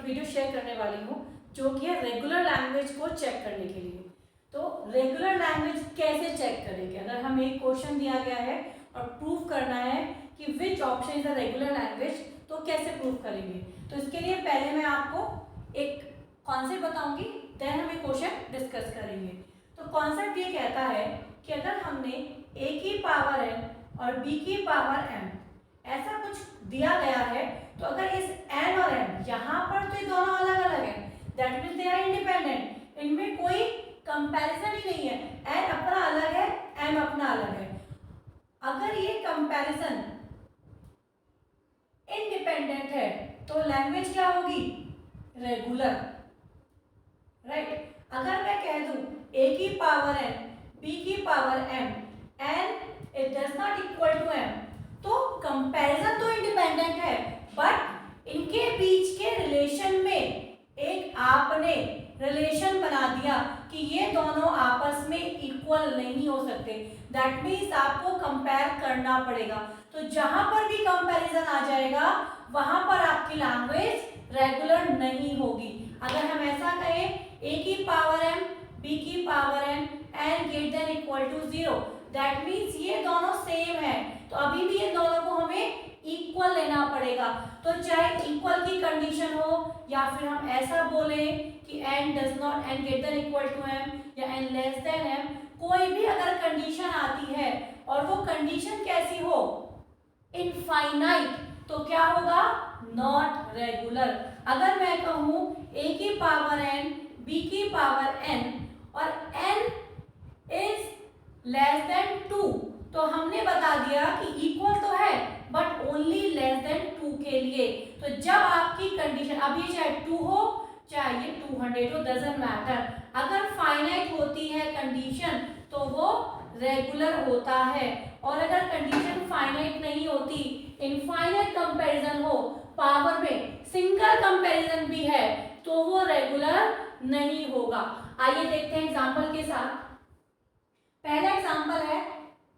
एक video share करने वाली हूँ जो कि है रेगुलर लैंग्वेज को चेक करने के लिए। तो रेगुलर लैंग्वेज कैसे चेक करेंगे? अगर हमें एक क्वेश्चन दिया गया है और प्रूव करना है कि which option is the regular language, तो कैसे प्रूव करेंगे? तो इसके लिए पहले मैं आपको एक कॉन्सेप्ट बताऊंगी, देन हम एक क्वेश्चन डिस्कस करेंगे। तो कॉन्सेप्ट ये कहता है कि अगर हमने a की पावर n और b की पावर m ऐसा कुछ दिया गया है, तो अगर इस n और m यहाँ पर तो ये दोनों अलग अलग है, that means they are independent, इनमें कोई कंपैरिजन ही नहीं है। n अपना अलग है, m अपना अलग है। अगर ये कंपैरिजन इंडिपेंडेंट है तो लैंग्वेज क्या होगी? Regular, right. अगर मैं कह दूं a की पावर n b की power m and it does not equal to m, तो कंपैरिजन तो इंडिपेंडेंट है, बट इनके बीच के रिलेशन में एक आपने रिलेशन बना दिया कि ये दोनों आपस में इक्वल नहीं हो सकते। दैट मीन्स आपको कंपेयर करना पड़ेगा। तो जहां पर भी कंपैरिजन आ जाएगा वहां पर आपकी लैंग्वेज रेगुलर नहीं होगी। अगर हम ऐसा कहें a की पावर m b की power n and greater than equal to 0, that means ये दोनों सेम है, तो अभी भी ये दोनों को हमें इक्वल लेना पड़ेगा। तो चाहे इक्वल की कंडीशन हो या फिर हम ऐसा बोले कि n does not n greater than equal to m या n लेस देन m, कोई भी अगर कंडीशन आती है और वो कंडीशन कैसी हो? इनफाइनाइट, तो क्या होगा? Not regular. अगर मैं कहूं a की पावर n b की पावर n और n इज लेस देन 2, तो हमने बता दिया कि इक्वल तो है बट ओनली लेस देन 2 के लिए। तो जब आपकी कंडीशन, अब ये चाहे 2 हो चाहे ये 200 हो, डजंट मैटर, अगर फाइनाइट होती है कंडीशन तो वो रेगुलर होता है। और अगर कंडीशन फाइनाइट नहीं होती, इनफाइनाइट कंपैरिजन हो, पावर में सिंगल कंपैरिजन भी है, तो वो रेगुलर नहीं होगा। आइए देखते हैं एग्जांपल के साथ। पहला एग्जांपल है,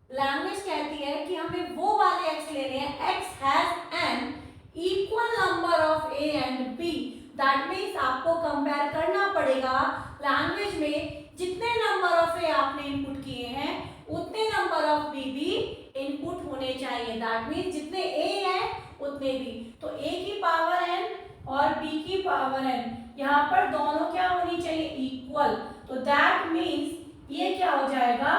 लैंग्वेज कहती है कि हमें वो वाले x लेने हैं, x has an equal number of a and b। That means आपको कंपेयर करना पड़ेगा लैंग्वेज में जितने नंबर ऑफ a आपने इनपुट किए हैं उतने नंबर ऑफ b भी इनपुट होने चाहिए। दैट मीन्स जितने a है उतने b। तो a की पावर n और b की पावर n, यहाँ पर दोनों क्या होनी चाहिए? इक्वल। तो दैट मीन्स ये क्या हो जाएगा?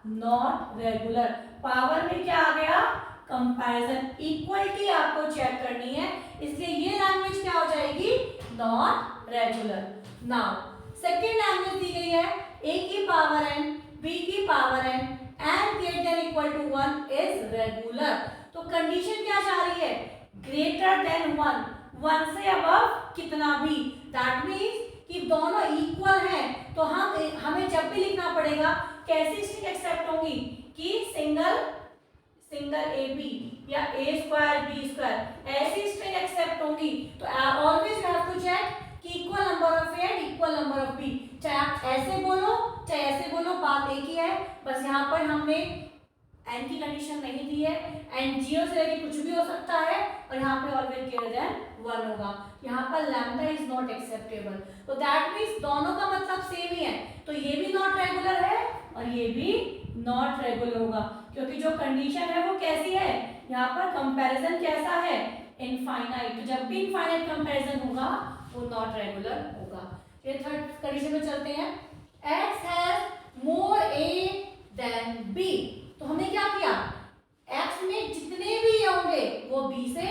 Not regular. पावर में क्या आ गया? कंपैरिजन। इक्वलिटी आपको चेक करनी है, इसलिए ये लैंग्वेज क्या हो जाएगी? Not regular. Now second language दी गई है a की पावर n b की power n and greater than equal to 1 is regular. तो कंडीशन क्या चाह रही है? ग्रेटर देन 1, 1 से अबव कितना भी। दैट मीन्स कि दोनों इक्वल हैं, तो हमें जब भी लिखना पड़ेगा कैसी स्ट्रिंग एक्सेप्ट होंगी कि सिंगल ए बी या a स्क्वायर b स्क्वायर, ऐसी स्ट्रिंग एक्सेप्ट होंगी। तो always we have to check कि equal number of a and equal number of b। चाहे आप ऐसे बोलो चाहे ऐसे बोलो, बात एक ही है, बस यहाँ पर हमने n की कंडीशन नहीं दी है, एंड 0 से लेके कुछ भी हो सकता है, और यहाँ पे ऑलवेज ग्रेटर देन 1 होगा। यहाँ पर लैम्डा इज नॉट एक्सेप्टेबल। तो दैट मीन्स दोनों का मतलब सेम ही है, तो ये भी नॉट रेगुलर है और ये भी नॉट रेगुलर होगा, क्योंकि जो कंडीशन है वो कैसी है? यहाँ पर कंपैरिजन कैसा है? इनफाइनाइट। तो जब भी इनफाइनाइट कंपैरिजन होगा वो नॉट रेगुलर होगा। ये थर्ड कंडीशन में चलते हैं, x has more a than b। तो हमने क्या किया? x में जितने भी होंगे वो b से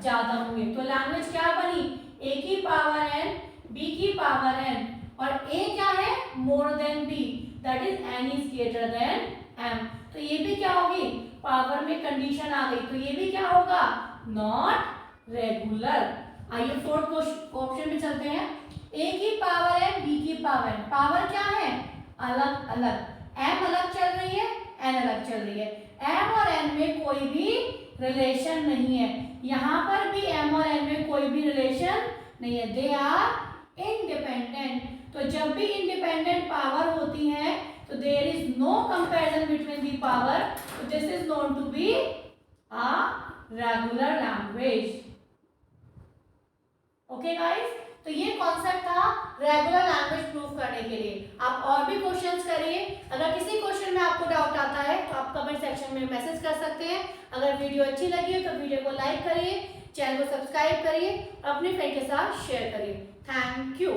ज्यादा होंगे। तो लैंग्वेज क्या बनी? a की पावर n b की पावर n और a क्या है? More than b, that is n is greater than m। तो ये भी क्या होगी? पावर में कंडीशन आ गई, तो ये भी क्या होगा? Not regular. आइए फोर्थ ऑप्शन में चलते हैं, a की पावर n b की पावर n, पावर क्या है? अलग अलग, m अलग चल रही है n अलग चल रही है, m और n में कोई भी रिलेशन नहीं है, यहाँ पर भी m और n में कोई भी रिलेशन नहीं है, दे आर इंडिपेंडेंट। तो जब भी इंडिपेंडेंट पावर होती है तो there is no comparison between the power, तो this is known to be a regular language. Okay guys, तो ये कॉन्सेप्ट था रेगुलर लैंग्वेज प्रूव करने के लिए। आप और भी क्वेश्चंस करिए। अगर किसी क्वेश्चन में आपको डाउट आता है तो आप कमेंट सेक्शन में मैसेज कर सकते हैं। अगर वीडियो अच्छी लगी हो तो वीडियो को लाइक करिए, चैनल को सब्सक्राइब करिए, अपने फ्रेंड के साथ शेयर करिए। Thank you.